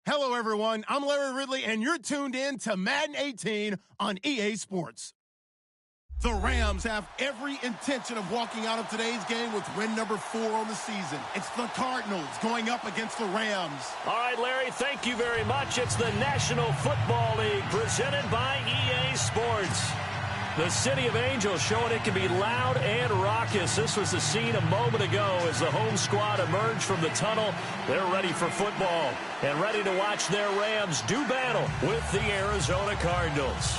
Hello, everyone. I'm Larry Ridley, and you're tuned in to Madden 18 on EA Sports. The Rams have every intention of walking out of today's game with win number 4 on the season. It's the Cardinals going up against the Rams. All right, Larry, thank you very much. It's the National Football League presented by EA Sports. The City of Angels showing it can be loud and raucous. This was the scene a moment ago as the home squad emerged from the tunnel. They're ready for football and ready to watch their Rams do battle with the Arizona Cardinals.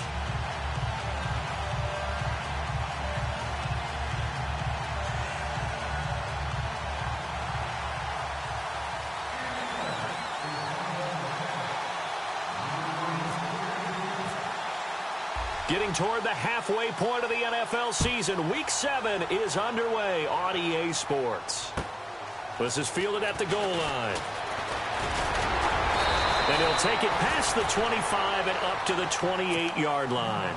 Getting toward the halfway point of the NFL season, Week 7 is underway on EA Sports. This is fielded at the goal line. And he'll take it past the 25 and up to the 28-yard line.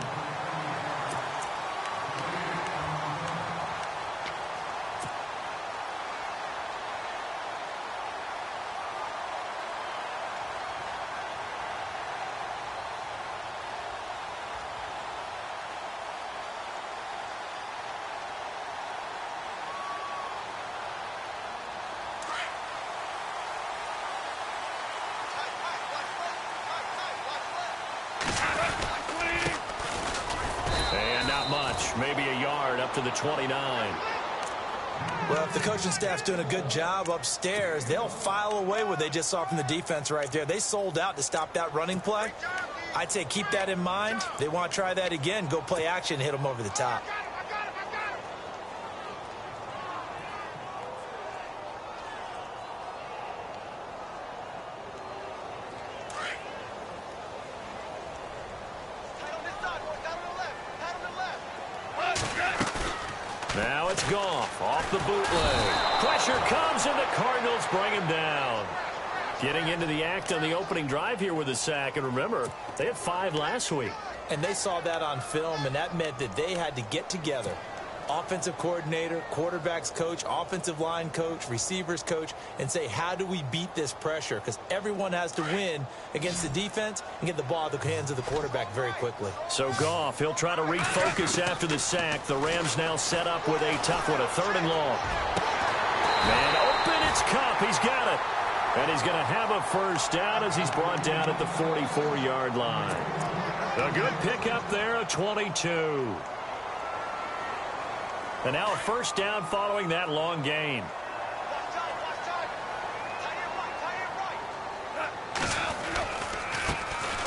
Maybe a yard up to the 29. Well, if the coaching staff's doing a good job upstairs, they'll file away what they just saw from the defense right there. They sold out to stop that running play. I'd say keep that in mind. They want to try that again. Go play action and hit them over the top. Now it's Goff off the bootleg. Pressure comes and the Cardinals bring him down. Getting into the act on the opening drive here with a sack. And remember, they had 5 last week. And they saw that on film, and that meant that they had to get together. Offensive coordinator, quarterbacks coach, offensive line coach, receivers coach, and say, how do we beat this pressure? Because everyone has to win against the defense and get the ball out of the hands of the quarterback very quickly. So Goff, he'll try to refocus after the sack. The Rams now set up with a tough one, a 3rd and long. Man open, it's Kupp. He's got it. And he's going to have a first down as he's brought down at the 44-yard line. A good pickup there, a 22. And now a first down following that long gain.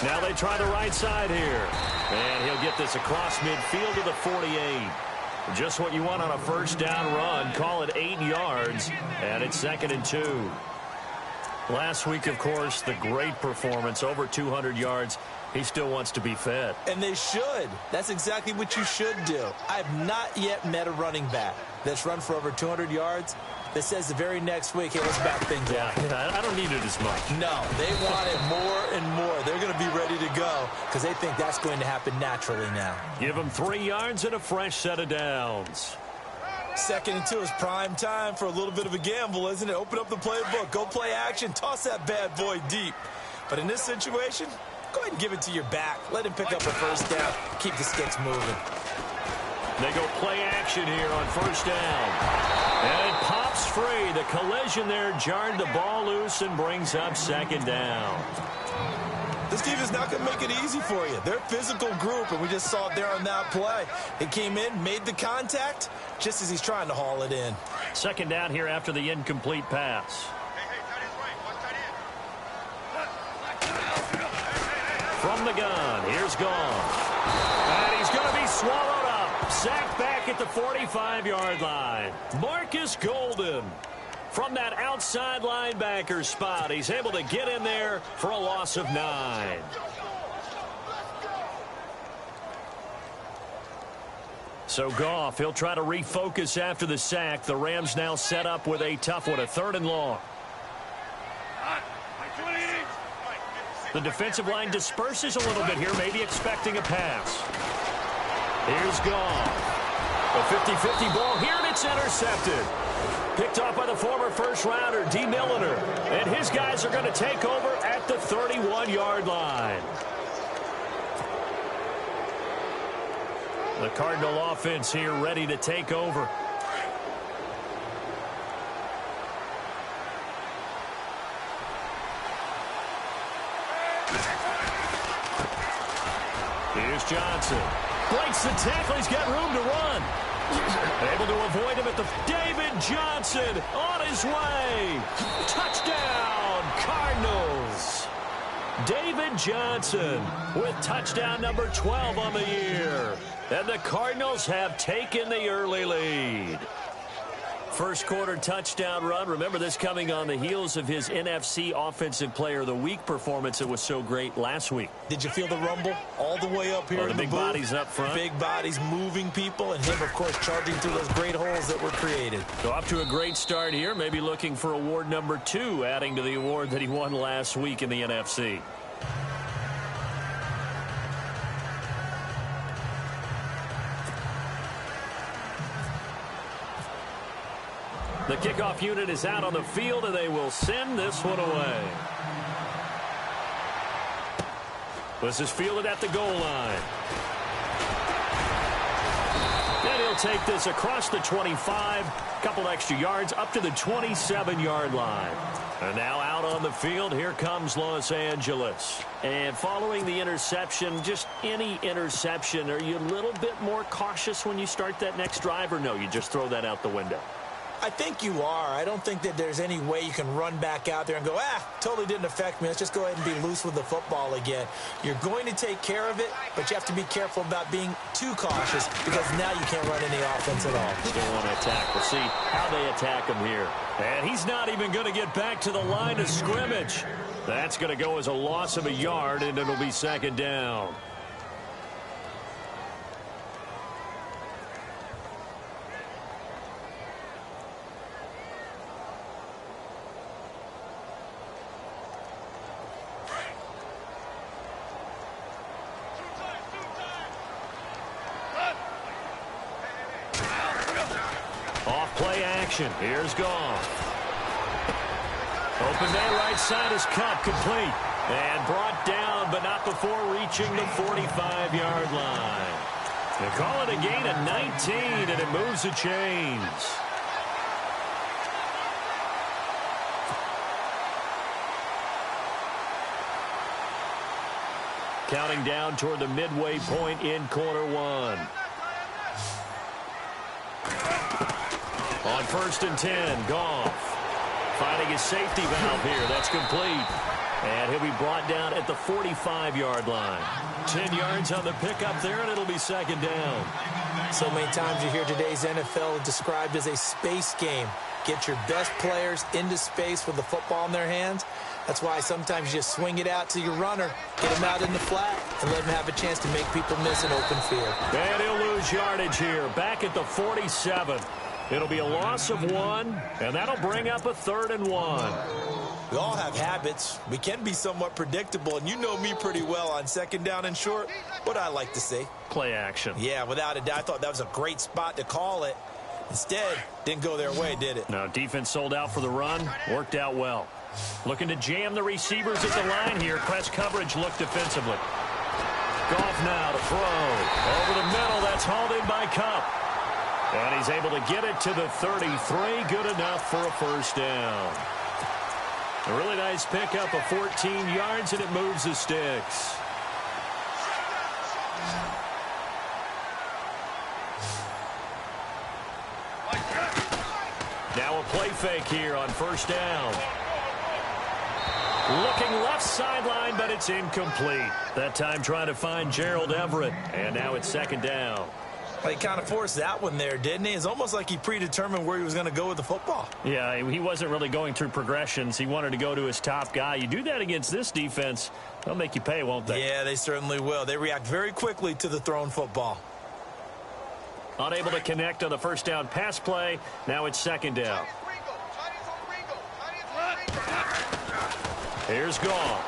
Now they try the right side here. And he'll get this across midfield to the 48. Just what you want on a first down run. Call it 8 yards. And it's 2nd and 2. Last week, of course, the great performance, over 200 yards. He still wants to be fed. And they should. That's exactly what you should do. I have not yet met a running back that's run for over 200 yards that says the very next week, hey, let's back things up. I don't need it as much. No, they want it more and more. They're going to be ready to go because they think that's going to happen naturally now. Give them 3 yards and a fresh set of downs. 2nd and 2 is prime time for a little bit of a gamble, isn't it? Open up the playbook. Go play action. Toss that bad boy deep. But in this situation, go ahead and give it to your back. Let him pick up a first down. Keep the sticks moving. They go play action here on first down. And it pops free. The collision there jarred the ball loose and brings up 2nd down. This team is not going to make it easy for you. They're a physical group, and we just saw it there on that play. He came in, made the contact, just as he's trying to haul it in. 2nd down here after the incomplete pass. From the gun, here's Goff. And he's going to be swallowed up. Sacked back at the 45-yard line. Marcus Golden. From that outside linebacker spot, he's able to get in there for a loss of 9. So Goff, he'll try to refocus after the sack. The Rams now set up with a tough one, a 3rd and long. The defensive line disperses a little bit here, maybe expecting a pass. Here's Goff. A 50-50 ball here, and That's intercepted. Picked off by the former first-rounder, D. Milliner. And his guys are going to take over at the 31-yard line. The Cardinal offense here ready to take over. Here's Johnson. Breaks the tackle. He's got room to run. Able to avoid him at the... David Johnson on his way. Touchdown, Cardinals. David Johnson with touchdown number 12 on the year. And the Cardinals have taken the early lead. First quarter touchdown run. Remember, this coming on the heels of his NFC Offensive Player of the Week performance that was so great last week. Did you feel the rumble all the way up here in the big booth? Bodies up front. Big bodies moving people, and him, of course, charging through those great holes that were created. So off to a great start here. Maybe looking for award number 2, adding to the award that he won last week in the NFC. The kickoff unit is out on the field, and they will send this one away. This is fielded at the goal line. And he'll take this across the 25, couple extra yards, up to the 27-yard line. And now out on the field, here comes Los Angeles. And following the interception, just any interception, are you a little bit more cautious when you start that next drive, or no, you just throw that out the window? I think you are. I don't think that there's any way you can run back out there and go, totally didn't affect me. Let's just go ahead and be loose with the football again. You're going to take care of it, but you have to be careful about being too cautious because now you can't run any offense at all. Still want to attack. We'll see how they attack him here. And he's not even going to get back to the line of scrimmage. That's going to go as a loss of a yard, and it'll be second down. Here's Goff. Open man right side is cut, complete. And brought down, but not before reaching the 45-yard line. They call it a gain of 19, and it moves the chains. Counting down toward the midway point in quarter one. On 1st and 10, Goff finding his safety valve here. That's complete. And he'll be brought down at the 45-yard line. 10 yards on the pickup there, and it'll be second down. So many times you hear today's NFL described as a space game. Get your best players into space with the football in their hands. That's why sometimes you just swing it out to your runner, get him out in the flat, and let him have a chance to make people miss an open field. And he'll lose yardage here, back at the 47. It'll be a loss of 1, and that'll bring up a 3rd and 1. We all have habits. We can be somewhat predictable, and you know me pretty well on second down and short. What I like to say. Play action. Yeah, without a doubt. I thought that was a great spot to call it. Instead, didn't go their way, did it? No, defense sold out for the run. Worked out well. Looking to jam the receivers at the line here. Press coverage look defensively. Goff now to throw. Over the middle. That's hauled in by Kupp. And he's able to get it to the 33. Good enough for a first down. A really nice pickup of 14 yards, and it moves the sticks. Now a play fake here on first down. Looking left sideline, but it's incomplete. That time trying to find Gerald Everett. And now it's second down. Well, he kind of forced that one there, didn't he? It's almost like he predetermined where he was going to go with the football. Yeah, he wasn't really going through progressions. He wanted to go to his top guy. You do that against this defense, they'll make you pay, won't they? Yeah, they certainly will. They react very quickly to the thrown football. Unable to connect on the first down pass play. Now it's second down. Here's Goff.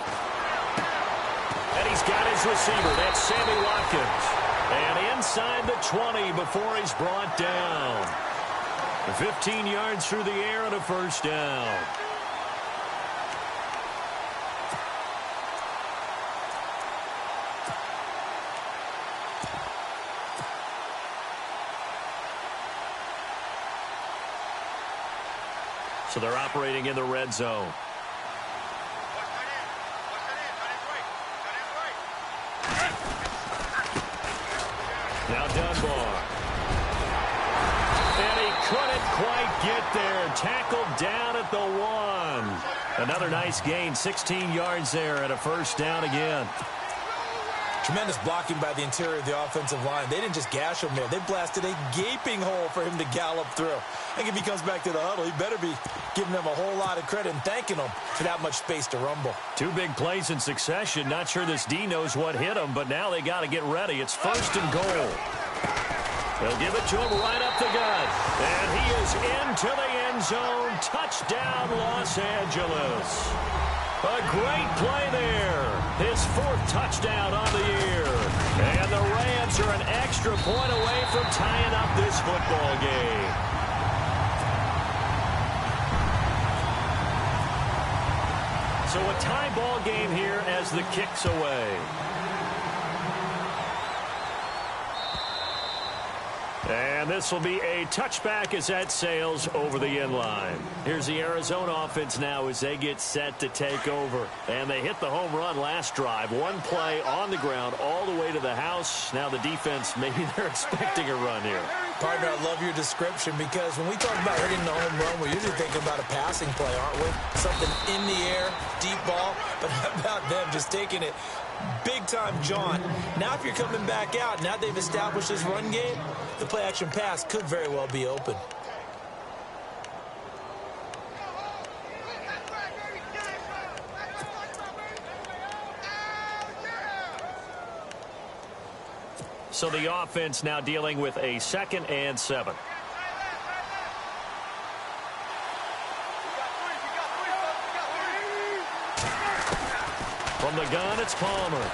And he's got his receiver. That's Sammy Watkins. And inside the 20 before he's brought down. 15 yards through the air and a first down. So they're operating in the red zone. Now Dunbar. And he couldn't quite get there. Tackled down at the 1. Another nice gain, 16 yards there and a first down again. Tremendous blocking by the interior of the offensive line. They didn't just gash him there. They blasted a gaping hole for him to gallop through. I think if he comes back to the huddle, he better be giving them a whole lot of credit and thanking them for that much space to rumble. 2 big plays in succession. Not sure this D knows what hit him, but now they got to get ready. It's first and goal. They'll give it to him right up the gut. And he is into the end zone. Touchdown, Los Angeles. A great play there. His 4th touchdown on the year. And the Rams are an extra point away from tying up this football game. So a tie ball game here as the kick's away. And this will be a touchback as that sails over the end line. Here's the Arizona offense now as they get set to take over. And they hit the home run last drive. 1 play on the ground all the way to the house. Now the defense, maybe they're expecting a run here. Partner, I love your description because when we talk about hitting the home run, we're usually thinking about a passing play, aren't we? Something in the air, deep ball. But how about them just taking it big-time jaunt? Now if you're coming back out, now they've established this run game, the play-action pass could very well be open. So the offense now dealing with a 2nd and 7. From the gun, it's Palmer.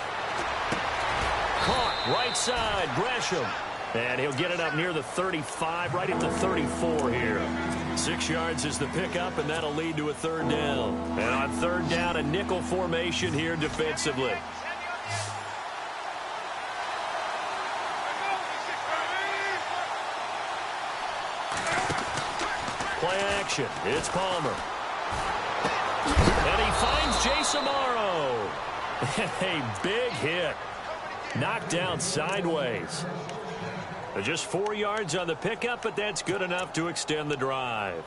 Caught right side, Gresham. And he'll get it up near the 35, right at the 34 here. 6 yards is the pickup, and that'll lead to a 3rd down. And on 3rd down, a nickel formation here defensively. Play action. It's Palmer. And he finds Jason Morrow. A big hit. Knocked down sideways. Just 4 yards on the pickup, but that's good enough to extend the drive.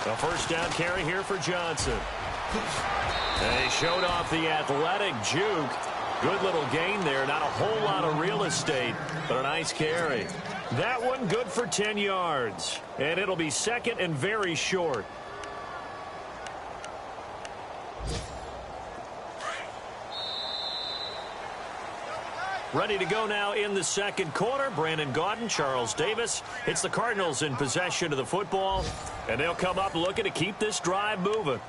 A first down carry here for Johnson. And he showed off the athletic juke. Good little gain there. Not a whole lot of real estate, but a nice carry. That one good for 10 yards. And it'll be 2nd and very short. Ready to go now in the 2nd quarter. Brandon Gaudin, Charles Davis. It's the Cardinals in possession of the football. And they'll come up looking to keep this drive moving.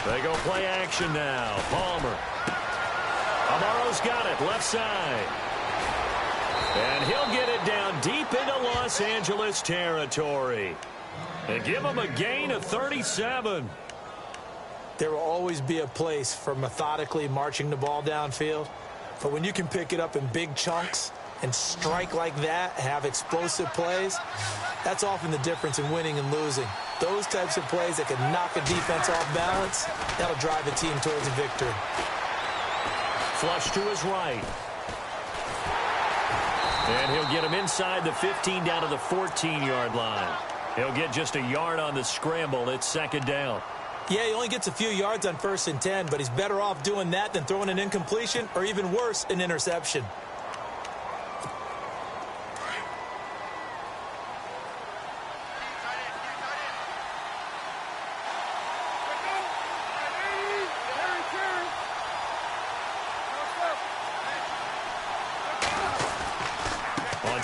They go play action now. Palmer. Amaro's got it, left side. And he'll get it down deep into Los Angeles territory. And give him a gain of 37. There will always be a place for methodically marching the ball downfield. But when you can pick it up in big chunks and strike like that, have explosive plays, that's often the difference in winning and losing. Those types of plays that can knock a defense off balance, that'll drive a team towards a victory. Flush to his right. And he'll get him inside the 15 down to the 14-yard line. He'll get just a yard on the scramble. It's 2nd down. Yeah, he only gets a few yards on 1st and 10, but he's better off doing that than throwing an incompletion or even worse, an interception.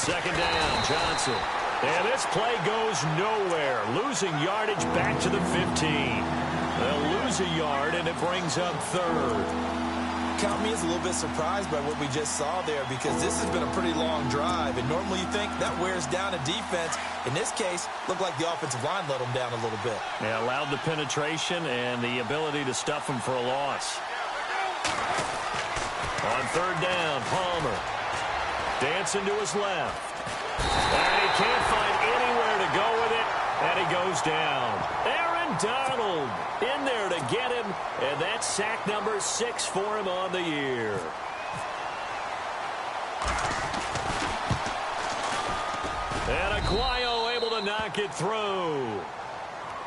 Second down, Johnson. And this play goes nowhere. Losing yardage back to the 15. They'll lose a yard, and it brings up third. Count me as a little bit surprised by what we just saw there, because this has been a pretty long drive, and normally you think that wears down a defense. In this case, looked like the offensive line let them down a little bit. They allowed the penetration and the ability to stuff them for a loss. On third down, Palmer. Dancing to his left. And he can't find anywhere to go with it, and he goes down. Aaron Donald in there to get him, and that's sack number 6 for him on the year. And Aguayo able to knock it through.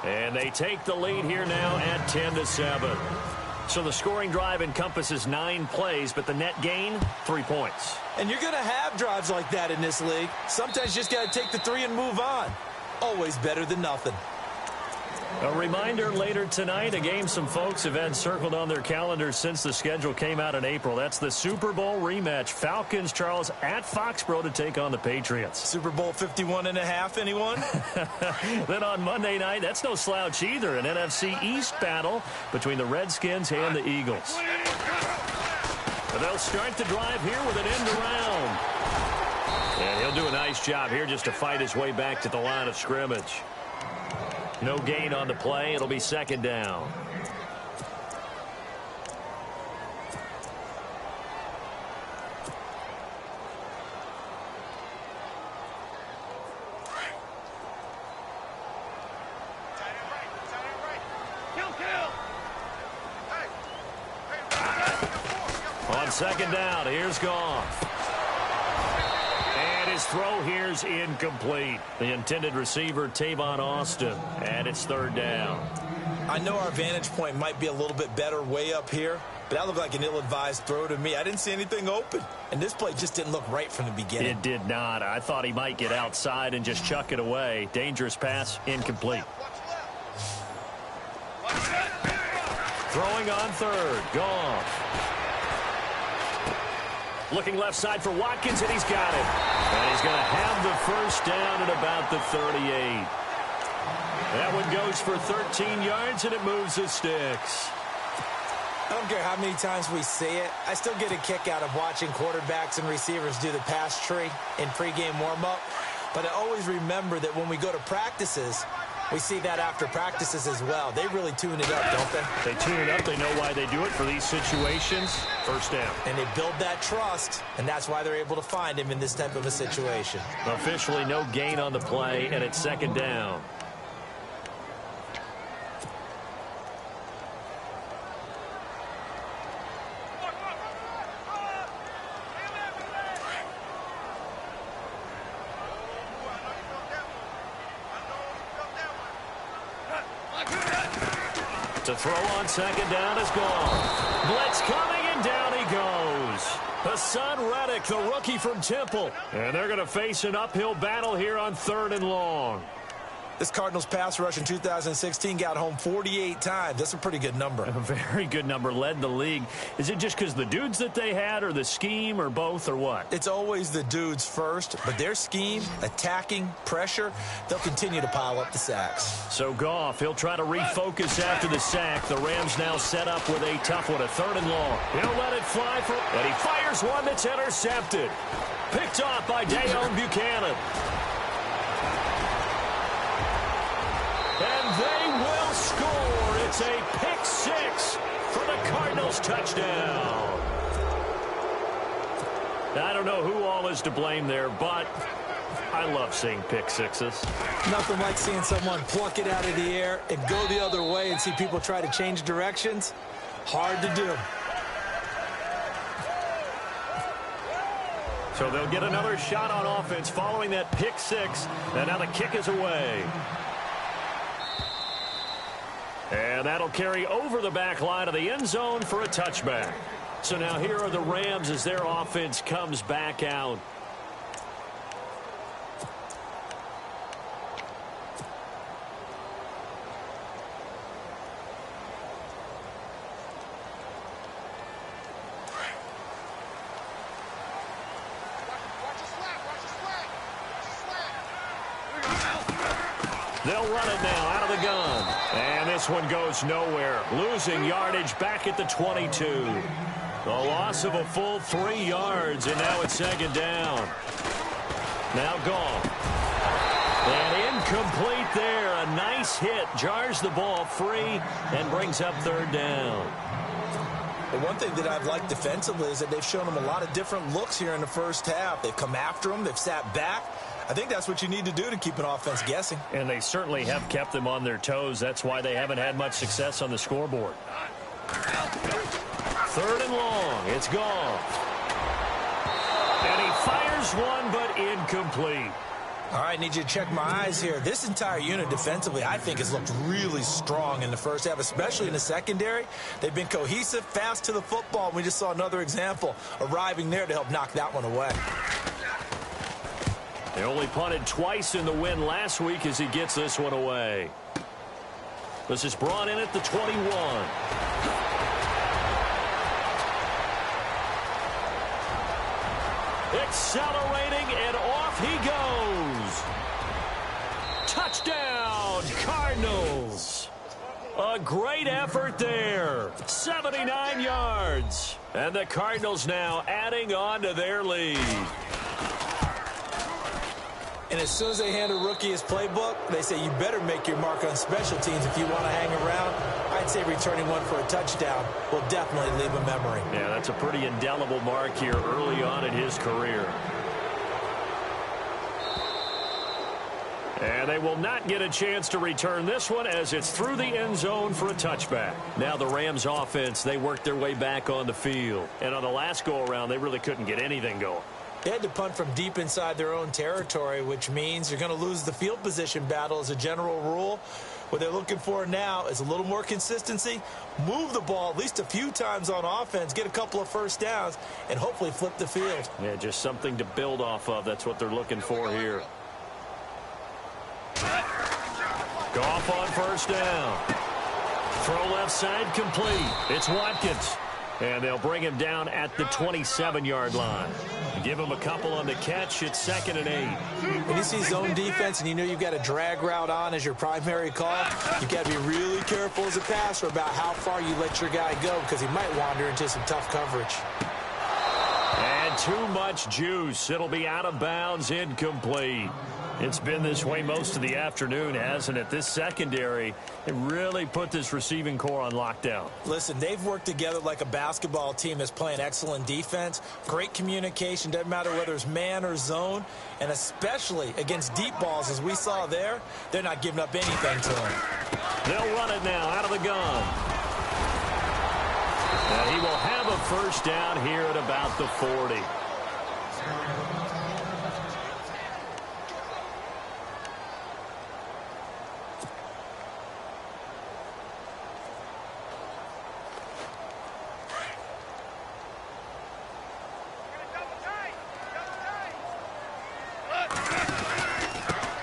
And they take the lead here now at 10-7. So the scoring drive encompasses 9 plays, but the net gain, 3 points. And you're going to have drives like that in this league. Sometimes you just got to take the 3 and move on. Always better than nothing. A reminder later tonight, a game some folks have had circled on their calendars since the schedule came out in April. That's the Super Bowl rematch. Falcons, Charles, at Foxborough to take on the Patriots. Super Bowl 51.5, anyone? Then on Monday night, that's no slouch either. An NFC East battle between the Redskins and the Eagles. But they'll start the drive here with an end around. And he'll do a nice job here just to fight his way back to the line of scrimmage. No gain on the play. It'll be second down. On second down, here's Goff. And his throw here's incomplete. The intended receiver, Tavon Austin, and it's third down. I know our vantage point might be a little bit better way up here, but that looked like an ill-advised throw to me. I didn't see anything open, and this play just didn't look right from the beginning. It did not. I thought he might get outside and just chuck it away. Dangerous pass, incomplete. Throwing on third, Goff. Looking left side for Watkins, and he's got it. And he's going to have the first down at about the 38. That one goes for 13 yards, and it moves the sticks. I don't care how many times we see it. I still get a kick out of watching quarterbacks and receivers do the pass tree in pregame warm-up. But I always remember that when we go to practices, we see that after practices as well. They really tune it up, don't they? They tune it up. They know why they do it for these situations. First down. And they build that trust, and that's why they're able to find him in this type of a situation. Officially no gain on the play, and it's second down. To throw on second down is gone. Blitz coming, and down he goes. Hassan Reddick, the rookie from Temple. And they're going to face an uphill battle here on third and long. This Cardinals pass rush in 2016 got home 48 times. That's a pretty good number. A very good number, led the league. Is it just because the dudes that they had, or the scheme, or both, or what? It's always the dudes first, but their scheme, attacking, pressure, they'll continue to pile up the sacks. So Goff, he'll try to refocus after the sack. The Rams now set up with a tough one, a third and long. He'll let it fly, and he fires one that's intercepted. Picked off by Dayon Buchanan. And they will score. It's a pick six for the Cardinals touchdown. I don't know who all is to blame there, but I love seeing pick sixes. Nothing like seeing someone pluck it out of the air and go the other way and see people try to change directions. Hard to do. So they'll get another shot on offense following that pick six. And now the kick is away. And that'll carry over the back line of the end zone for a touchback. So now here are the Rams as their offense comes back out. They'll run it now out of the gun. And this one goes nowhere. Losing yardage back at the 22. A loss of a full 3 yards, and now it's second down. Now gone. And incomplete there. A nice hit. Jars the ball free and brings up third down. Well, one thing that I've liked defensively is that they've shown them a lot of different looks here in the first half. They've come after them. They've sat back. I think that's what you need to do to keep an offense guessing. And they certainly have kept them on their toes. That's why they haven't had much success on the scoreboard. Third and long. It's gone. And he fires one, but incomplete. All right, need you to check my eyes here. This entire unit defensively, I think, has looked really strong in the first half, especially in the secondary. They've been cohesive, fast to the football. We just saw another example arriving there to help knock that one away. They only punted twice in the win last week as he gets this one away. This is brought in at the 21. Accelerating, and off he goes. Touchdown, Cardinals. A great effort there. 79 yards. And the Cardinals now adding on to their lead. And as soon as they hand a rookie his playbook, they say you better make your mark on special teams if you want to hang around. I'd say returning one for a touchdown will definitely leave a memory. Yeah, that's a pretty indelible mark here early on in his career. And they will not get a chance to return this one as it's through the end zone for a touchback. Now the Rams offense, they worked their way back on the field. And on the last go-around, they really couldn't get anything going. They had to punt from deep inside their own territory, which means you're going to lose the field position battle as a general rule. What they're looking for now is a little more consistency, move the ball at least a few times on offense, get a couple of first downs, and hopefully flip the field. Yeah, just something to build off of. That's what they're looking for here. Goff on first down. Throw left side complete. It's Watkins. And they'll bring him down at the 27-yard line. Give him a couple on the catch. It's 2nd and 8. When you see zone defense and you know you've got a drag route on as your primary call, you've got to be really careful as a passer about how far you let your guy go because he might wander into some tough coverage. And too much juice. It'll be out of bounds, incomplete. It's been this way most of the afternoon, hasn't it? This secondary, it really put this receiving core on lockdown. Listen, they've worked together like a basketball team that's playing excellent defense. Great communication, doesn't matter whether it's man or zone. And especially against deep balls, as we saw there, they're not giving up anything to them. They'll run it now out of the gun. And he will have a first down here at about the 40.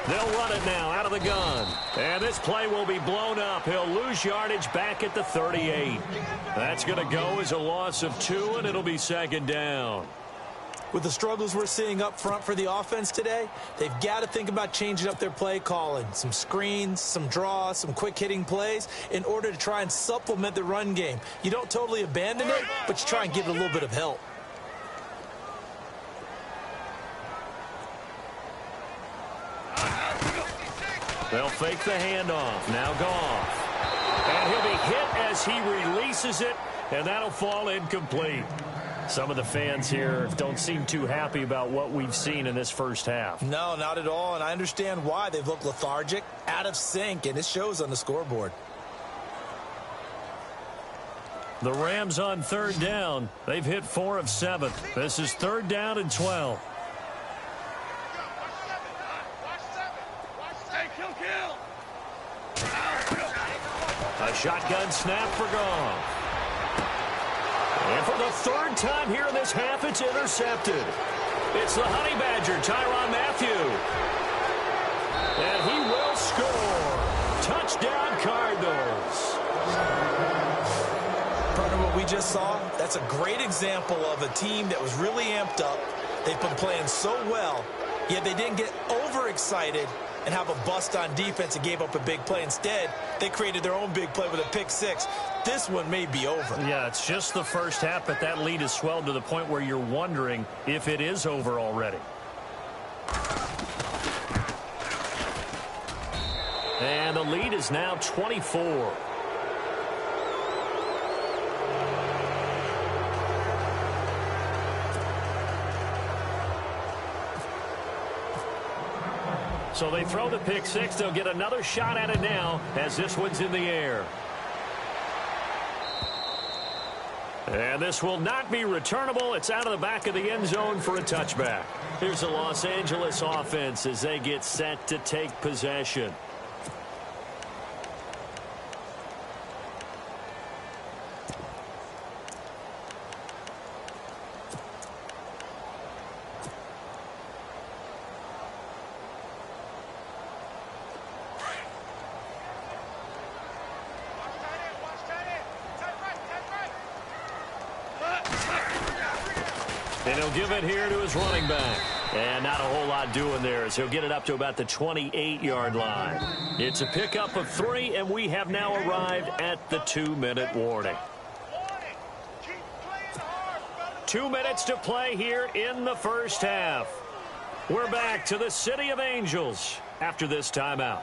They'll run it now out of the gun. And this play will be blown up. He'll lose yardage back at the 38. That's going to go as a loss of 2, and it'll be second down. With the struggles we're seeing up front for the offense today, they've got to think about changing up their play calling. Some screens, some draws, some quick-hitting plays in order to try and supplement the run game. You don't totally abandon it, but you try and give it a little bit of help. They'll fake the handoff. Now Goff. And he'll be hit as he releases it, and that'll fall incomplete. Some of the fans here don't seem too happy about what we've seen in this first half. No, not at all, and I understand why. They've looked lethargic, out of sync, and it shows on the scoreboard. The Rams on third down. They've hit 4 of 7. This is 3rd down and 12. A shotgun snap for Goff. And for the 3rd time here in this half, it's intercepted. It's the Honey Badger, Tyrann Mathieu. And he will score. Touchdown, Cardinals. Partner, what we just saw, that's a great example of a team that was really amped up. They've been playing so well, yet they didn't get overexcited and have a bust on defense and gave up a big play. Instead, they created their own big play with a pick six. This one may be over. Yeah, it's just the first half, but that lead has swelled to the point where you're wondering if it is over already. And the lead is now 24. So they throw the pick six. They'll get another shot at it now as this one's in the air. And this will not be returnable. It's out of the back of the end zone for a touchback. Here's the Los Angeles offense as they get set to take possession. And he'll give it here to his running back. And not a whole lot doing there as he'll get it up to about the 28-yard line. It's a pickup of 3, and we have now arrived at the 2-minute warning. 2 minutes to play here in the first half. We're back to the City of Angels after this timeout.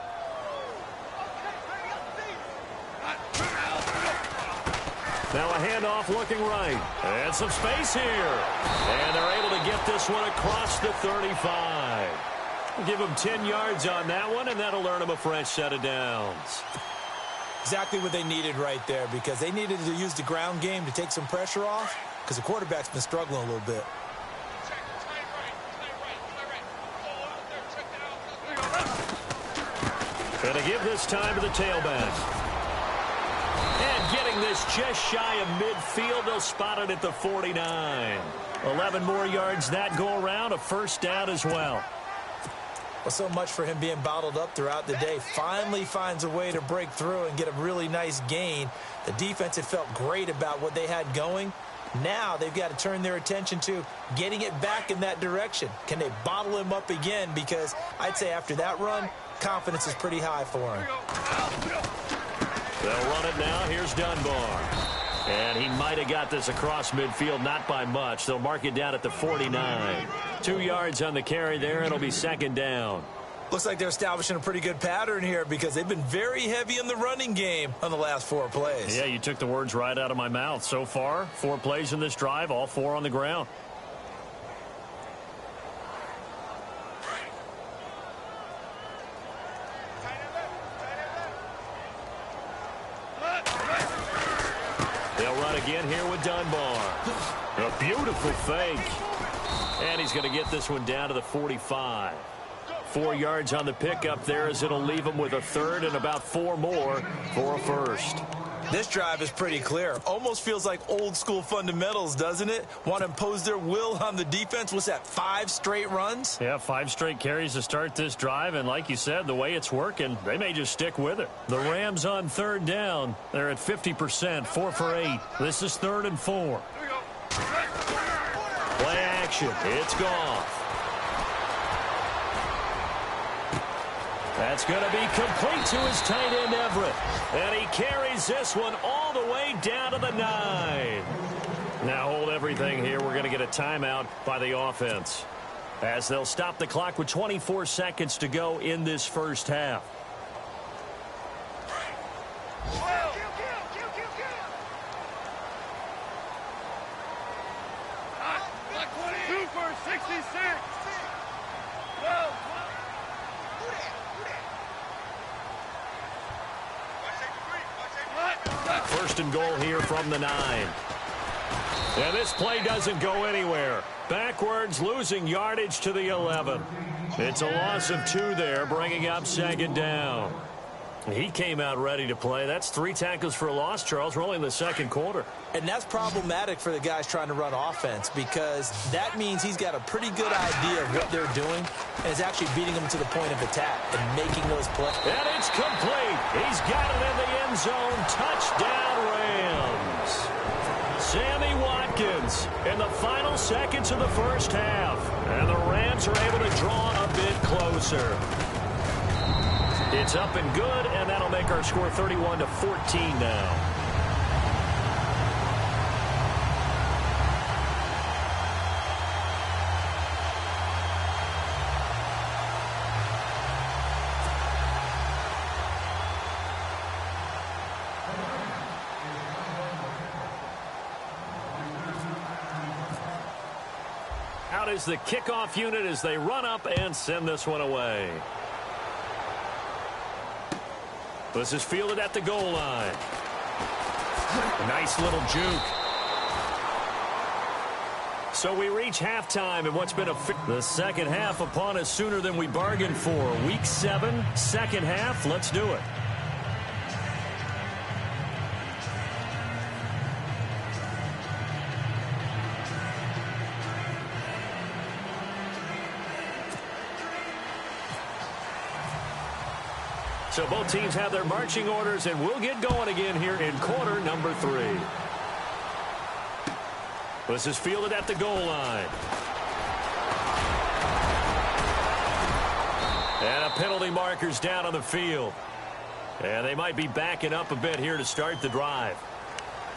Now a handoff looking right. And some space here. And they're able to get this one across the 35. Give them 10 yards on that one, and that'll earn them a fresh set of downs. Exactly what they needed right there, because they needed to use the ground game to take some pressure off, because the quarterback's been struggling a little bit. Going to give this time to the tailback. And getting this just shy of midfield. They'll spot it at the 49. 11 more yards that go around. A first down as well. Well, so much for him being bottled up throughout the day. Finally finds a way to break through and get a really nice gain. The defense had felt great about what they had going. Now they've got to turn their attention to getting it back in that direction. Can they bottle him up again? Because I'd say after that run, confidence is pretty high for him. They'll run it now. Here's Dunbar. And he might have got this across midfield, not by much. They'll mark it down at the 49. 2 yards on the carry there. It'll be second down. Looks like they're establishing a pretty good pattern here because they've been very heavy in the running game on the last 4 plays. Yeah, you took the words right out of my mouth. So far, 4 plays in this drive, all 4 on the ground. They'll run again here with Dunbar. A beautiful fake. And he's going to get this one down to the 45. 4 yards on the pickup there as it'll leave him with a third and about 4 more for a first. This drive is pretty clear. Almost feels like old school fundamentals, doesn't it? Want to impose their will on the defense. What's that, 5 straight runs? Yeah, 5 straight carries to start this drive. And like you said, the way it's working, they may just stick with it. The Rams on third down. They're at 50%, 4 for 8. This is 3rd and 4. Play action. It's Goff. That's going to be complete to his tight end, Everett. And he carries this one all the way down to the 9. Now hold everything here. We're going to get a timeout by the offense, as they'll stop the clock with 24 seconds to go in this first half. First and goal here from the 9. And this play doesn't go anywhere. Backwards, losing yardage to the 11. It's a loss of 2 there, bringing up second down. He came out ready to play. That's 3 tackles for a loss, Charles. We're only in the second quarter. And that's problematic for the guys trying to run offense, because that means he's got a pretty good idea of what they're doing and is actually beating them to the point of attack and making those plays. And it's complete. He's got it in the end zone. Touchdown, Rams. Sammy Watkins in the final seconds of the first half. And the Rams are able to draw a bit closer. It's up and good, and that'll make our score 31-14 now. Out is the kickoff unit as they run up and send this one away. This is fielded at the goal line. Nice little juke. So we reach halftime in what's been the second half upon us sooner than we bargained for. Week 7, second half. Let's do it. So both teams have their marching orders, and we'll get going again here in quarter number 3. This is fielded at the goal line. And a penalty marker's down on the field. And they might be backing up a bit here to start the drive.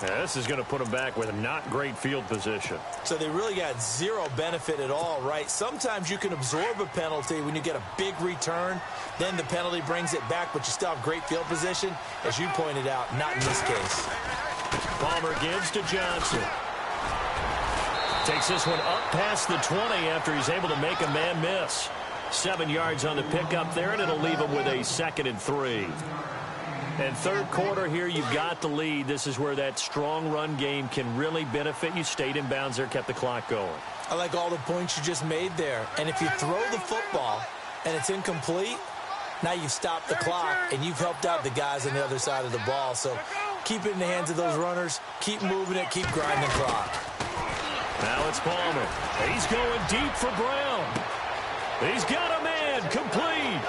Now, this is going to put them back with a not great field position. So they really got zero benefit at all, right? Sometimes you can absorb a penalty when you get a big return. Then the penalty brings it back, but you still have great field position. As you pointed out, not in this case. Palmer gives to Johnson. Takes this one up past the 20 after he's able to make a man miss. 7 yards on the pickup there, and it'll leave him with a 2nd and 3. And third quarter here, you've got the lead. This is where that strong run game can really benefit you. Stayed in bounds there, kept the clock going. I like all the points you just made there. And if you throw the football and it's incomplete, now you've stopped the clock and you've helped out the guys on the other side of the ball. So keep it in the hands of those runners. Keep moving it. Keep grinding the clock. Now it's Palmer. He's going deep for Brown. He's got a man. Complete.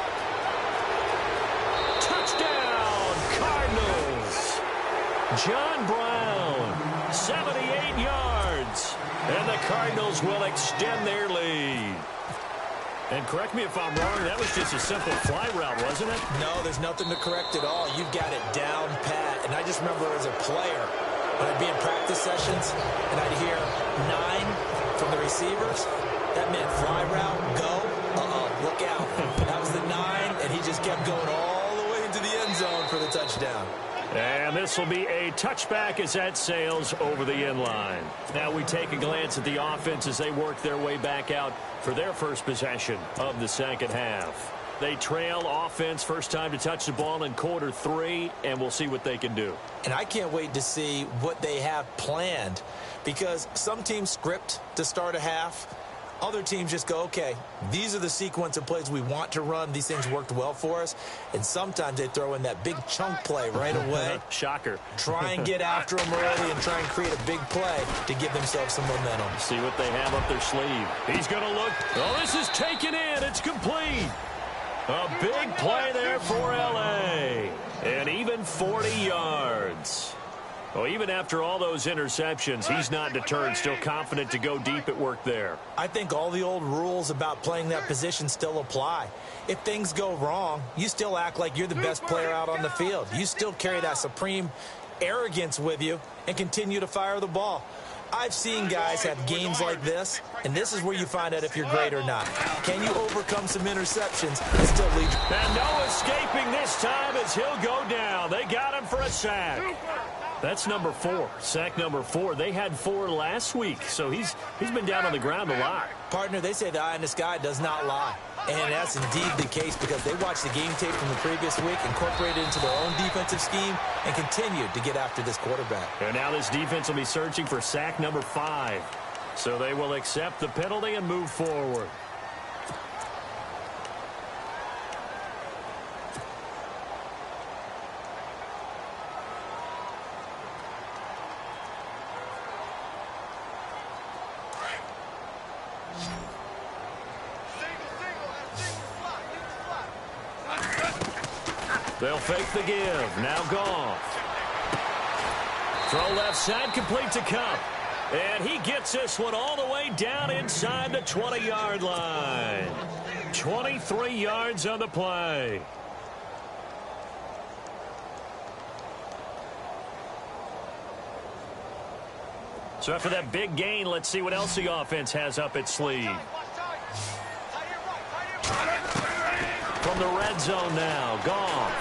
Touchdown, Cardinals. John Brown, 78 yards. And the Cardinals will extend their lead. And correct me if I'm wrong, that was just a simple fly route, wasn't it? No, there's nothing to correct at all. You've got it down pat. And I just remember as a player, when I'd be in practice sessions, and I'd hear 9 from the receivers, that meant fly route, go, look out. That was the 9, and he just kept going all the way into the end zone for the touchdown. And this will be a touchback as that sails over the end line. Now we take a glance at the offense as they work their way back out for their first possession of the second half. They trail offense, first time to touch the ball in quarter 3, and we'll see what they can do. And I can't wait to see what they have planned, because some teams script to start a half. Other teams just go, okay, these are the sequence of plays we want to run. These things worked well for us. And sometimes they throw in that big chunk play right away. Shocker. Try and get after them early and try and create a big play to give themselves some momentum. See what they have up their sleeve. He's going to look. Oh, this is taken in. It's complete. A big play there for L.A. And even 40 yards. Well, even after all those interceptions, he's not deterred, still confident to go deep at work there. I think all the old rules about playing that position still apply. If things go wrong, you still act like you're the best player out on the field. You still carry that supreme arrogance with you and continue to fire the ball. I've seen guys have games like this, and this is where you find out if you're great or not. Can you overcome some interceptions and still lead? And no escaping this time as he'll go down. They got him for a sack. That's number 4, sack number 4. They had 4 last week, so he's been down on the ground a lot. Partner, they say the eye in the sky does not lie. And that's indeed the case because they watched the game tape from the previous week, incorporated it into their own defensive scheme, and continued to get after this quarterback. And now this defense will be searching for sack number 5. So they will accept the penalty and move forward. They'll fake the give. Now Goff. Throw left side, complete to Cup. And he gets this one all the way down inside the 20-yard line. 23 yards on the play. So after that big gain, let's see what else the offense has up its sleeve. From the red zone now, Goff.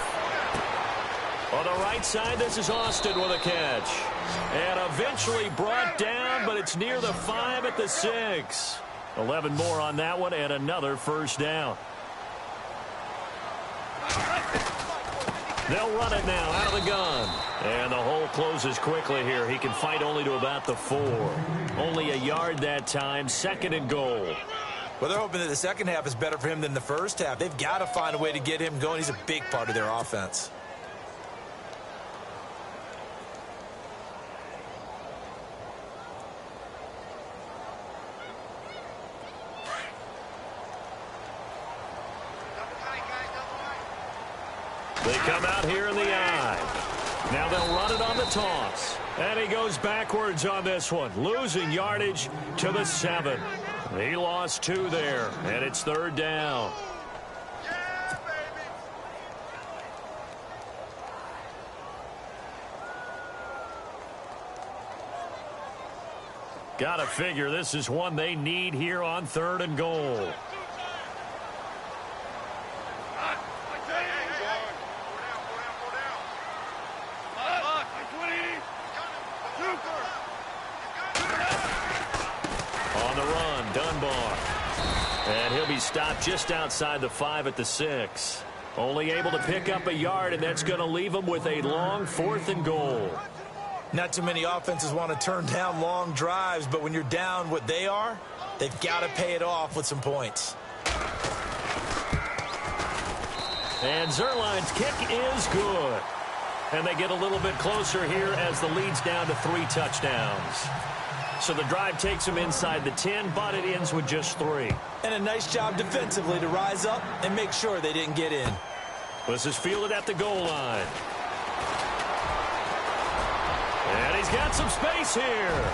On the right side, this is Austin with a catch. And eventually brought down, but it's near the 5 at the 6. 11 more on that one and another first down. They'll run it now out of the gun. And the hole closes quickly here. He can fight only to about the 4. Only a yard that time, 2nd and goal. Well, they're hoping that the second half is better for him than the first half. They've got to find a way to get him going. He's a big part of their offense. They come out here in the eye. Now they'll run it on the toss. And he goes backwards on this one, losing yardage to the 7. He lost 2 there, and it's 3rd down. Got to figure this is one they need here on 3rd and goal. And he'll be stopped just outside the 5 at the 6. Only able to pick up a yard, and that's going to leave him with a long 4th and goal. Not too many offenses want to turn down long drives, but when you're down what they are, they've got to pay it off with some points. And Zerline's kick is good. And they get a little bit closer here as the lead's down to 3 touchdowns. So the drive takes them inside the 10, but it ends with just 3. And a nice job defensively to rise up and make sure they didn't get in. This is fielded at the goal line. And he's got some space here.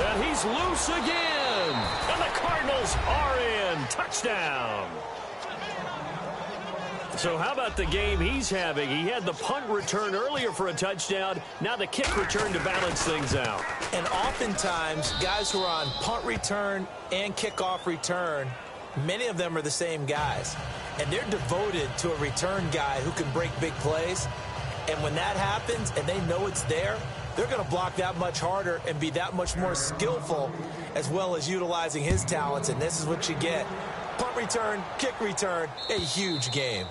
And he's loose again. And the Cardinals are in. Touchdown. So how about the game he's having? He had the punt return earlier for a touchdown. Now the kick return to balance things out. And oftentimes, guys who are on punt return and kickoff return, many of them are the same guys. And they're devoted to a return guy who can break big plays. And when that happens and they know it's there, they're going to block that much harder and be that much more skillful, as well as utilizing his talents. And this is what you get. Punt return, kick return, a huge game.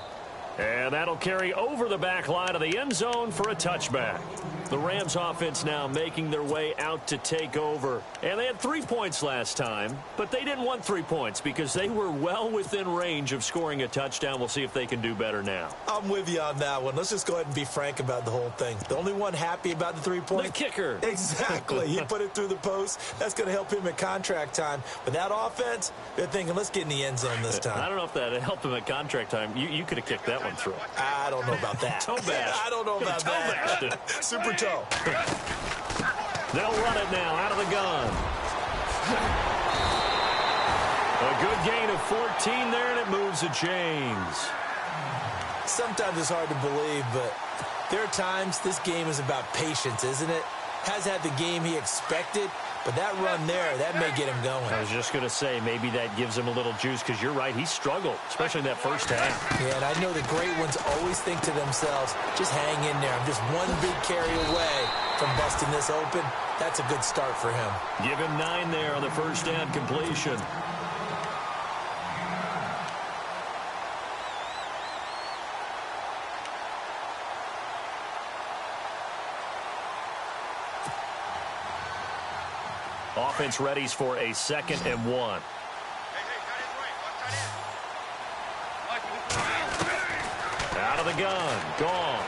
And that'll carry over the back line of the end zone for a touchback. The Rams offense now making their way out to take over. And they had 3 points last time, but they didn't want 3 points because they were well within range of scoring a touchdown. We'll see if they can do better now. I'm with you on that one. Let's just go ahead and be frank about the whole thing. The only one happy about the 3 points? The kicker. Exactly. He put it through the post. That's going to help him at contract time. But that offense, they're thinking, let's get in the end zone this time. I don't know if that helped him at contract time. You could have kicked that one through. I don't know about that. Toe bash. I don't know about that. Super toe. They'll run it now out of the gun. A good gain of 14 there, and it moves the chains. Sometimes it's hard to believe, but there are times this game is about patience, isn't it? Has had the game he expected, but that run there, that may get him going. I was just going to say, maybe that gives him a little juice, because you're right, he struggled, especially in that first half. Yeah, and I know the great ones always think to themselves, just hang in there. I'm just one big carry away from busting this open. That's a good start for him. Give him 9 there on the first down completion. Offense readies for a 2nd and 1. Out of the gun. Gone.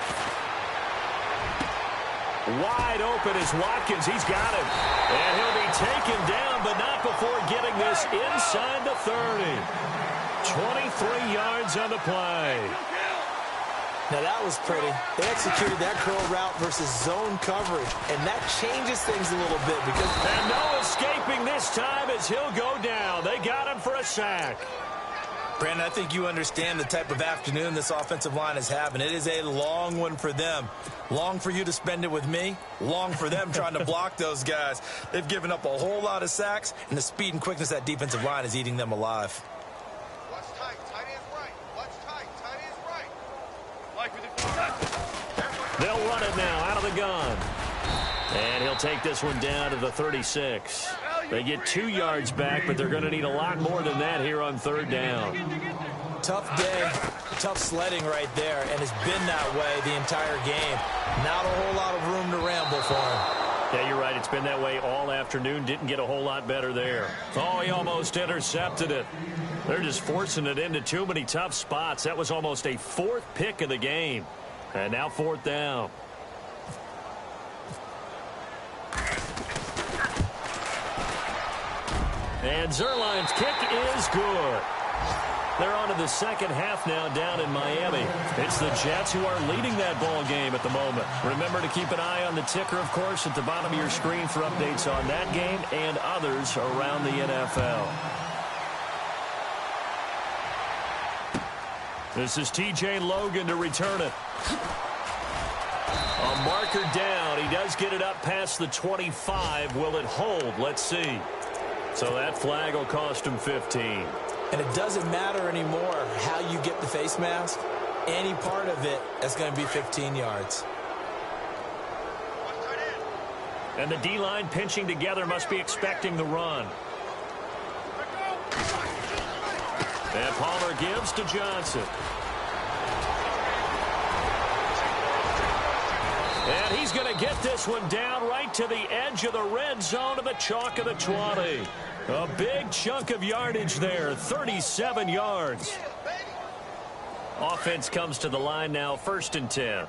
Wide open is Watkins. He's got it. And he'll be taken down, but not before getting this inside the 30. 23 yards on the play. Now that was pretty. They executed that curl route versus zone coverage, and that changes things a little bit because... And no escaping this time as he'll go down. They got him for a sack. Brandon, I think you understand the type of afternoon this offensive line is having. It is a long one for them. Long for you to spend it with me. Long for them trying to block those guys. They've given up a whole lot of sacks, and the speed and quickness of that defensive line is eating them alive. Watch tight. Tight end's right. Watch tight. Tight end's right. Like with it. They'll run it now out of the gun. And he'll take this one down to the 36. They get 2 yards back, but they're going to need a lot more than that here on third down. Tough day, tough sledding right there, and it's been that way the entire game. Not a whole lot of room to ramble for him. Yeah, you're right. It's been that way all afternoon. Didn't get a whole lot better there. Oh, he almost intercepted it. They're just forcing it into too many tough spots. That was almost a 4th pick of the game. And now 4th down. And Zerline's kick is good. They're on to the second half now down in Miami. It's the Jets who are leading that ball game at the moment. Remember to keep an eye on the ticker, of course, at the bottom of your screen for updates on that game and others around the NFL. This is TJ Logan to return it. A marker down. He does get it up past the 25. Will it hold? Let's see. So that flag will cost him 15. And it doesn't matter anymore how you get the face mask. Any part of it is going to be 15 yards. And the D-line pinching together must be expecting the run. And Palmer gives to Johnson. And he's going to get this one down right to the edge of the red zone to the chalk of the 20. A big chunk of yardage there, 37 yards. Offense comes to the line now, 1st and 10.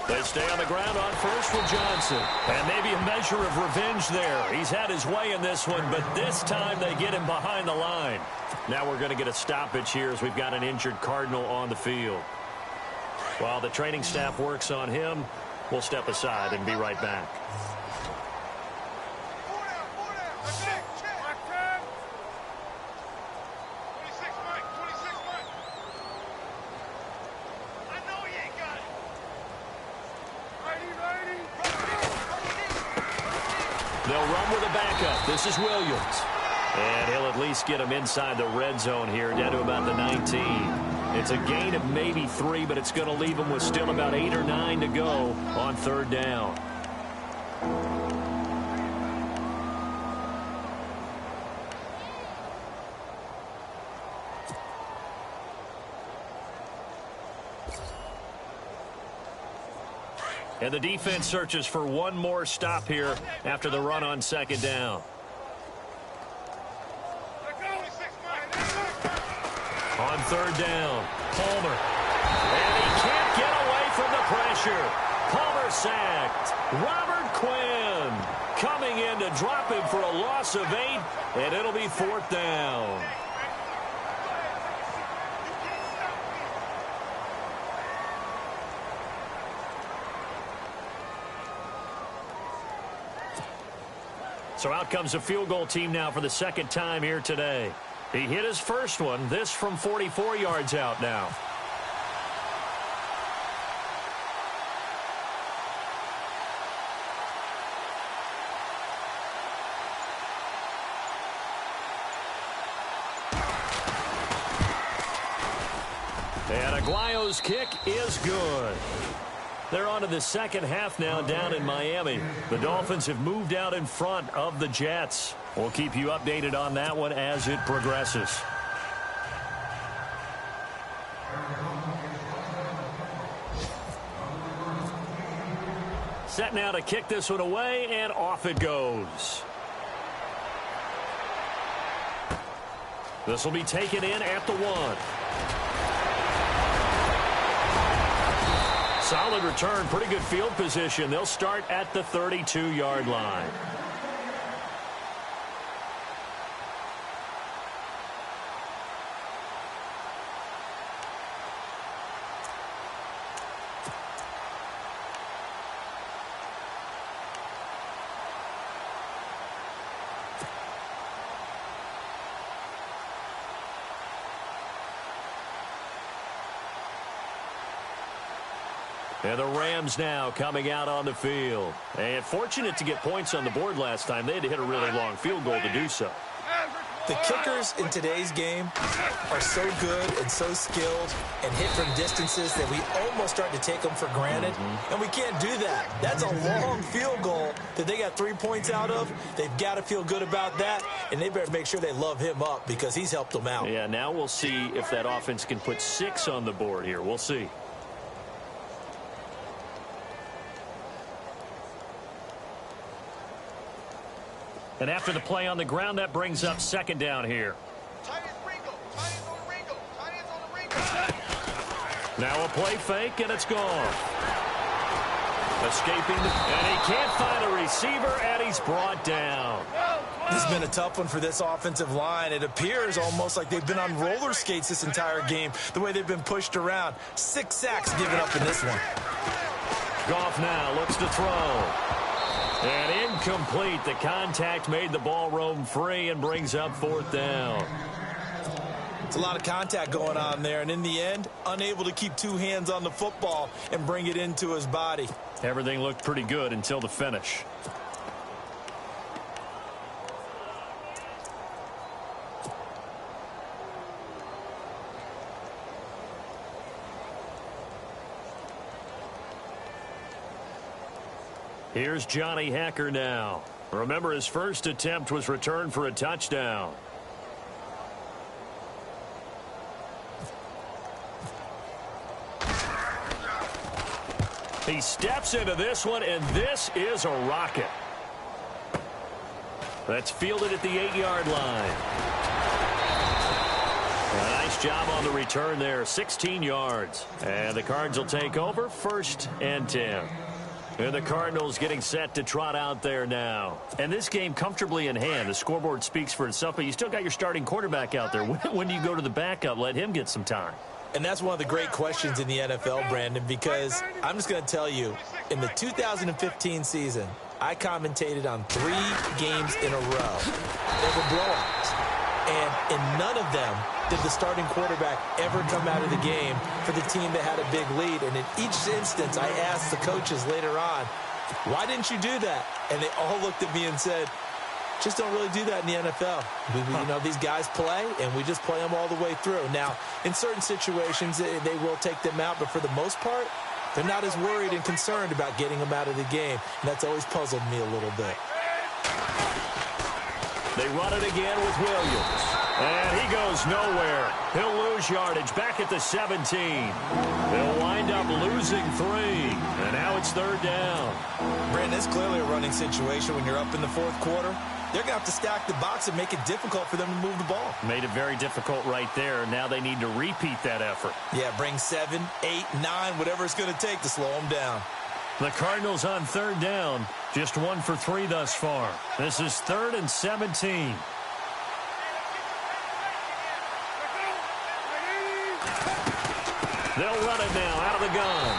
They stay on the ground on first with Johnson. And maybe a measure of revenge there. He's had his way in this one, but this time they get him behind the line. Now we're going to get a stoppage here as we've got an injured Cardinal on the field. While the training staff works on him, we'll step aside and be right back. They'll run with a backup. This is Williams. And he'll at least get him inside the red zone here, down to about the 19. It's a gain of maybe 3, but it's going to leave him with still about 8 or 9 to go on third down. And the defense searches for one more stop here after the run on second down. On third down, Palmer. And he can't get away from the pressure. Palmer sacked. Robert Quinn coming in to drop him for a loss of 8, and it'll be 4th down. So out comes a field goal team now for the second time here today. He hit his first one, this from 44 yards out now. And Aguayo's kick is good. They're on to the second half now down in Miami. The Dolphins have moved out in front of the Jets. We'll keep you updated on that one as it progresses. Set now to kick this one away, and off it goes. This will be taken in at the 1. Solid return, pretty good field position. They'll start at the 32-yard line. And the Rams now coming out on the field. And fortunate to get points on the board last time. They had to hit a really long field goal to do so. The kickers in today's game are so good and so skilled and hit from distances that we almost start to take them for granted. And we can't do that. That's a long field goal that they got 3 points out of. They've got to feel good about that, and they better make sure they love him up because he's helped them out. Yeah, now we'll see if that offense can put 6 on the board here. We'll see. And after the play on the ground, that brings up second down here. Now a play fake, and it's gone. Escaping, and he can't find a receiver, and he's brought down. This has been a tough one for this offensive line. It appears almost like they've been on roller skates this entire game, the way they've been pushed around. 6 sacks given up in this one. Goff now looks to throw. And incomplete. The contact made the ball roam free and brings up 4th down. It's a lot of contact going on there, and in the end, unable to keep 2 hands on the football and bring it into his body. Everything looked pretty good until the finish. Here's Johnny Hacker now. Remember, his first attempt was returned for a touchdown. He steps into this one, and this is a rocket. That's fielded at the 8-yard line. A nice job on the return there, 16 yards. And the Cards will take over, 1st and 10. And the Cardinals getting set to trot out there now. And this game comfortably in hand. The scoreboard speaks for itself, but you still got your starting quarterback out there. When do you go to the backup? Let him get some time. And that's one of the great questions in the NFL, Brandon, because I'm just going to tell you, in the 2015 season, I commentated on 3 games in a row. They were blowouts. And in none of them did the starting quarterback ever come out of the game for the team that had a big lead. And in each instance, I asked the coaches later on, why didn't you do that? And they all looked at me and said, just don't really do that in the NFL. You know, these guys play, and we just play them all the way through. Now, in certain situations, they will take them out, but for the most part, they're not as worried and concerned about getting them out of the game. And that's always puzzled me a little bit. They run it again with Williams. And he goes nowhere. He'll lose yardage back at the 17. They'll wind up losing 3. And now it's 3rd down. Brandon, it's clearly a running situation when you're up in the 4th quarter. They're going to have to stack the box and make it difficult for them to move the ball. Made it very difficult right there. Now they need to repeat that effort. Yeah, bring 7, 8, 9, whatever it's going to take to slow them down. The Cardinals on 3rd down. Just 1 for 3 thus far. This is 3rd and 17. They'll run it now out of the gun.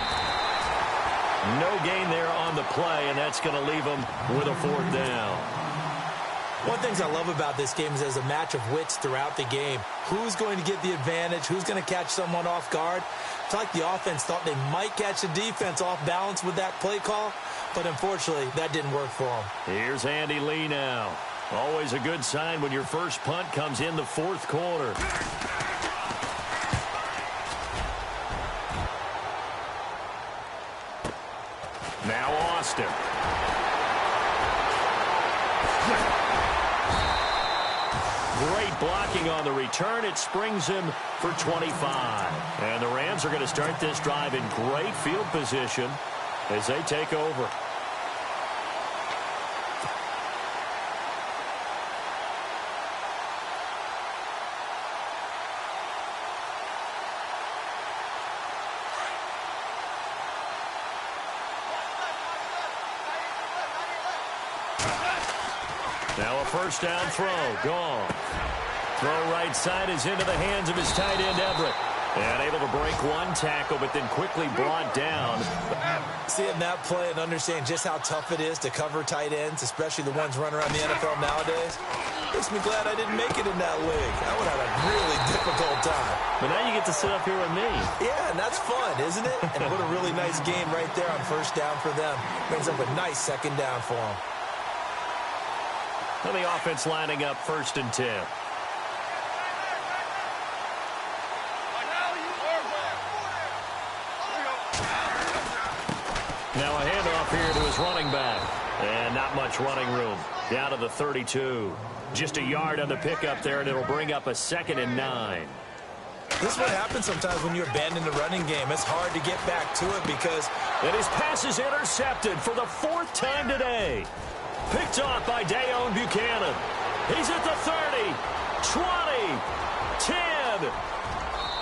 No gain there on the play, and that's going to leave them with a 4th down. One of the things I love about this game is there's a match of wits throughout the game. Who's going to get the advantage? Who's going to catch someone off guard? It's like the offense thought they might catch the defense off balance with that play call, but unfortunately, that didn't work for them. Here's Andy Lee now. Always a good sign when your first punt comes in the 4th quarter. Now Austin. Great blocking on the return. It springs him for 25. And the Rams are going to start this drive in great field position as they take over. Now a first down throw. Gone. Throw right side is into the hands of his tight end, Everett. And able to break one tackle, but then quickly brought down. Seeing that play and understanding just how tough it is to cover tight ends, especially the ones running around the NFL nowadays, makes me glad I didn't make it in that league. I would have a really difficult time. But now you get to sit up here with me. Yeah, and that's fun, isn't it? And what a really nice game right there on first down for them. Brings up a nice second down for them. And the offense lining up 1st and 10. Now a handoff here to his running back. And not much running room. Down to the 32. Just a yard on the pickup there, and it'll bring up a 2nd and 9. This is what happens sometimes when you abandon the running game. It's hard to get back to it because... And his pass is intercepted for the 4th time today. Picked off by Dayon Buchanan. He's at the 30, 20, 10.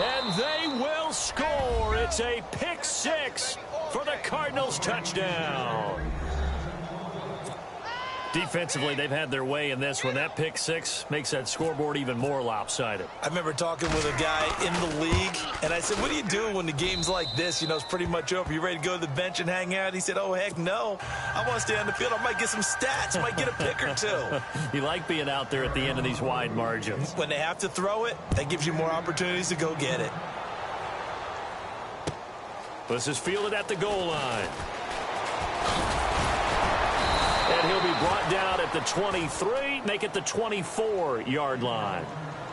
And they will score. It's a pick 6 for the Cardinals touchdown. Defensively, they've had their way in this one. That pick 6 makes that scoreboard even more lopsided. I remember talking with a guy in the league, and I said, what do you do when the game's like this? You know, it's pretty much over. You ready to go to the bench and hang out? He said, oh, heck no. I want to stay on the field. I might get some stats. Might get a pick or two. You like being out there at the end of these wide margins. When they have to throw it, that gives you more opportunities to go get it. This is fielded at the goal line. And he'll be brought down at the 23, make it the 24-yard line.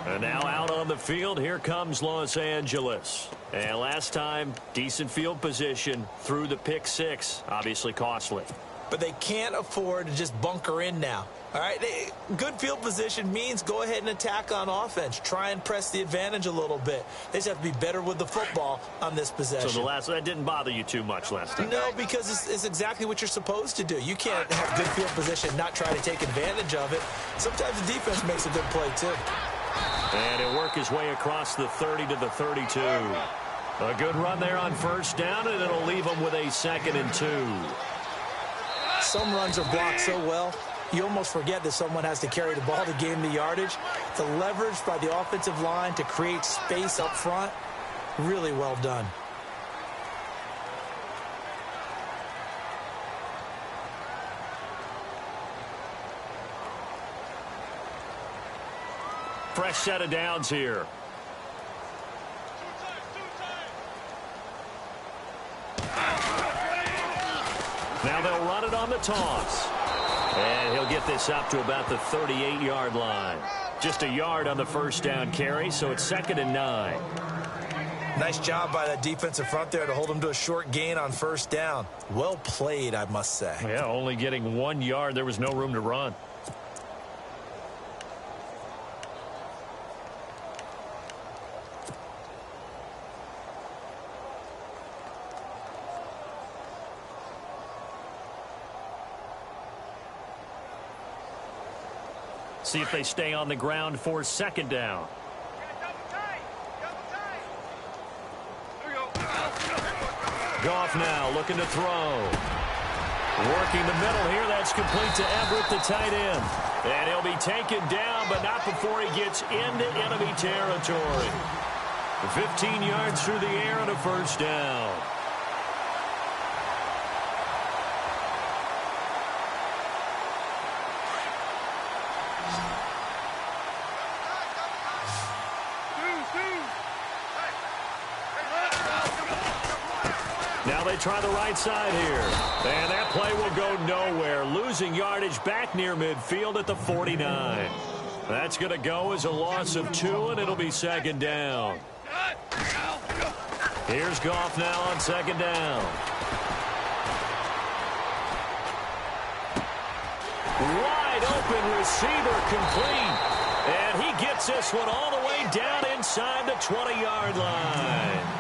And now out on the field, here comes Los Angeles. And last time, decent field position through the pick 6, obviously costly. But they can't afford to just bunker in now. All right, good field position means go ahead and attack on offense. Try and press the advantage a little bit. They just have to be better with the football on this possession. So that didn't bother you too much last time? No, because it's exactly what you're supposed to do. You can't have good field position and not try to take advantage of it. Sometimes the defense makes a good play, too. And he'll work his way across the 30 to the 32. A good run there on first down, and it'll leave him with a 2nd and 2. Some runs are blocked so well, you almost forget that someone has to carry the ball to gain the yardage. The leverage by the offensive line to create space up front, really well done. Fresh set of downs here. Now they'll run it on the toss. And he'll get this up to about the 38-yard line. Just a yard on the first down carry, so it's 2nd and 9. Nice job by that defensive front there to hold him to a short gain on first down. Well played, I must say. Yeah, only getting 1 yard. There was no room to run. See if they stay on the ground for 2nd down. Goff now looking to throw. Working the middle here. That's complete to Everett, the tight end. And he'll be taken down, but not before he gets into enemy territory. 15 yards through the air and a first down. Now they try the right side here. And that play will go nowhere. Losing yardage back near midfield at the 49. That's going to go as a loss of 2, and it'll be 2nd down. Here's Goff now on 2nd down. Wide open receiver complete. And he gets this one all the way down inside the 20-yard line.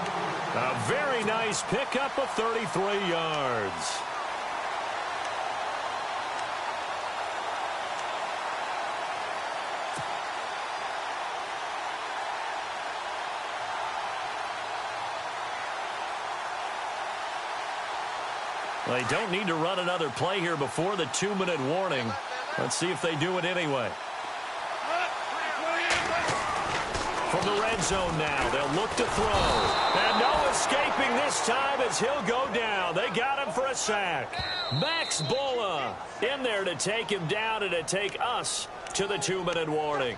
A very nice pickup of 33 yards. They don't need to run another play here before the 2-minute warning. Let's see if they do it anyway. From the red zone now, they'll look to throw. And no escaping this time as he'll go down. They got him for a sack. Max Bola in there to take him down and to take us to the 2-minute warning.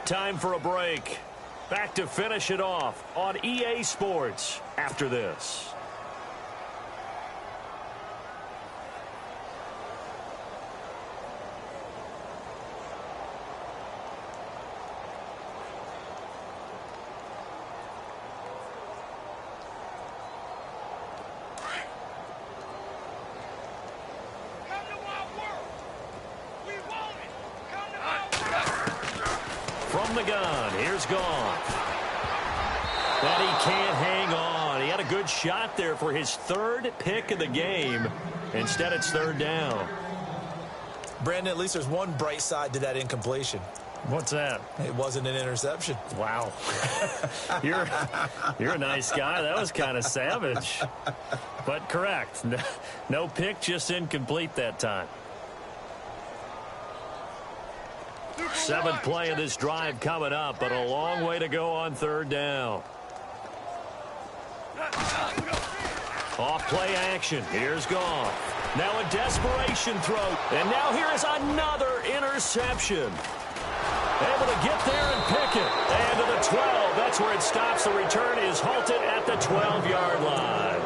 Time for a break. Back to finish it off on EA Sports after this. From the gun, here's Goff. And he can't hang on. He had a good shot there for his third pick of the game. Instead, it's third down. Brandon, at least there's one bright side to that incompletion. What's that? It wasn't an interception. Wow. You're a nice guy. That was kind of savage. But correct. No pick, just incomplete that time. Seventh play of this drive coming up, but a long way to go on third down. Off play action. Here's Goff. Now a desperation throw. And now here is another interception. Able to get there and pick it. And to the 12. That's where it stops. The return is halted at the 12-yard line.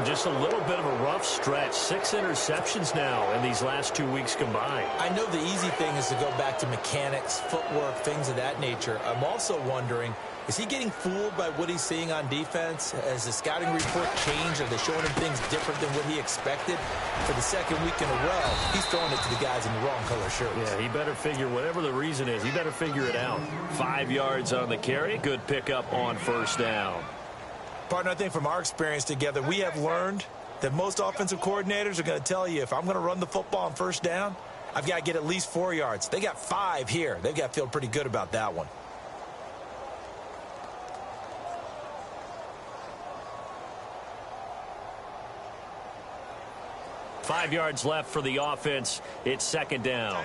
Just a little bit of a rough stretch. 6 interceptions now in these last 2 weeks combined. I know the easy thing is to go back to mechanics, footwork, things of that nature. I'm also wondering, is he getting fooled by what he's seeing on defense? Has the scouting report changed? Are they showing him things different than what he expected? For the second week in a row, he's throwing it to the guys in the wrong color shirts. Yeah, he better figure, whatever the reason is, he better figure it out. 5 yards on the carry. Good pickup on first down. Partner, I think from our experience together, we have learned that most offensive coordinators are going to tell you, if I'm going to run the football on first down, I've got to get at least 4 yards. They got 5 here. They've got to feel pretty good about that one. Five yards left for the offense. It's second down.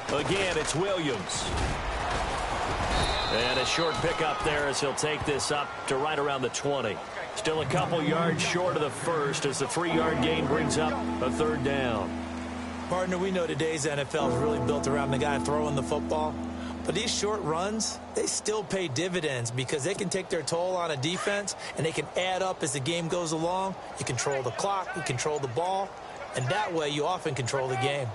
Again, it's Williams. And a short pickup there as he'll take this up to right around the 20. Still a couple yards short of the first as the 3-yard gain brings up a third down. Partner, we know today's NFL is really built around the guy throwing the football. But these short runs, they still pay dividends because they can take their toll on a defense and they can add up as the game goes along. You control the clock, you control the ball, and that way you often control the game.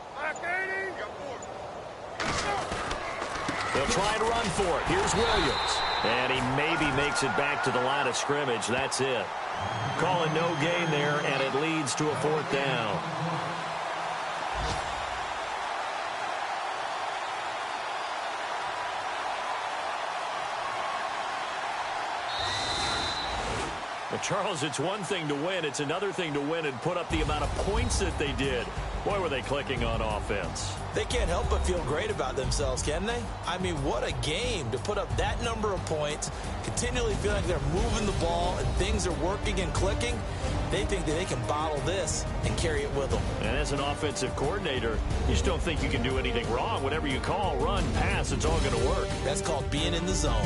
They'll try to run for it. Here's Williams. And he maybe makes it back to the line of scrimmage. That's it. Calling no gain there, and it leads to a fourth down. Well, Charles, it's one thing to win. It's another thing to win and put up the amount of points that they did. Boy, were they clicking on offense. They can't help but feel great about themselves, can they? I mean, what a game to put up that number of points, continually feel like they're moving the ball and things are working and clicking. They think that they can bottle this and carry it with them. And as an offensive coordinator, you just don't think you can do anything wrong. Whatever you call, run, pass, it's all going to work. That's called being in the zone.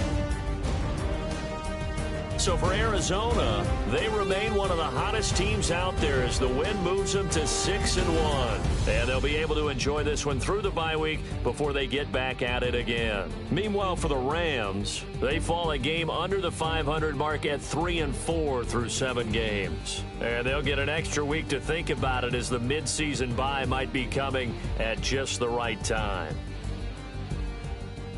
So for Arizona, they remain one of the hottest teams out there as the win moves them to 6-1. And they'll be able to enjoy this one through the bye week before they get back at it again. Meanwhile, for the Rams, they fall a game under the 500 mark at 3-4 through 7 games. And they'll get an extra week to think about it as the midseason bye might be coming at just the right time.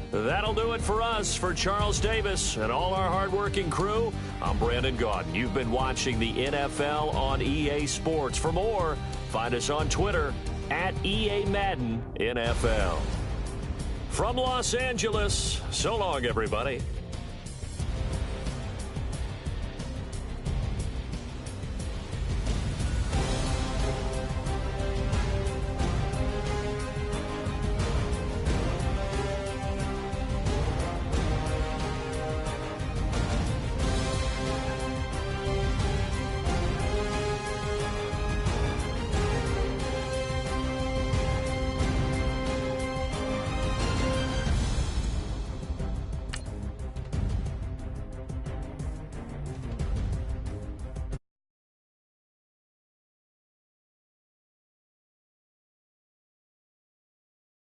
That'll do it for us. For Charles Davis and all our hardworking crew, I'm Brandon Gaudin. You've been watching the NFL on EA Sports. For more, find us on Twitter at EA Madden NFL. From Los Angeles, so long, everybody.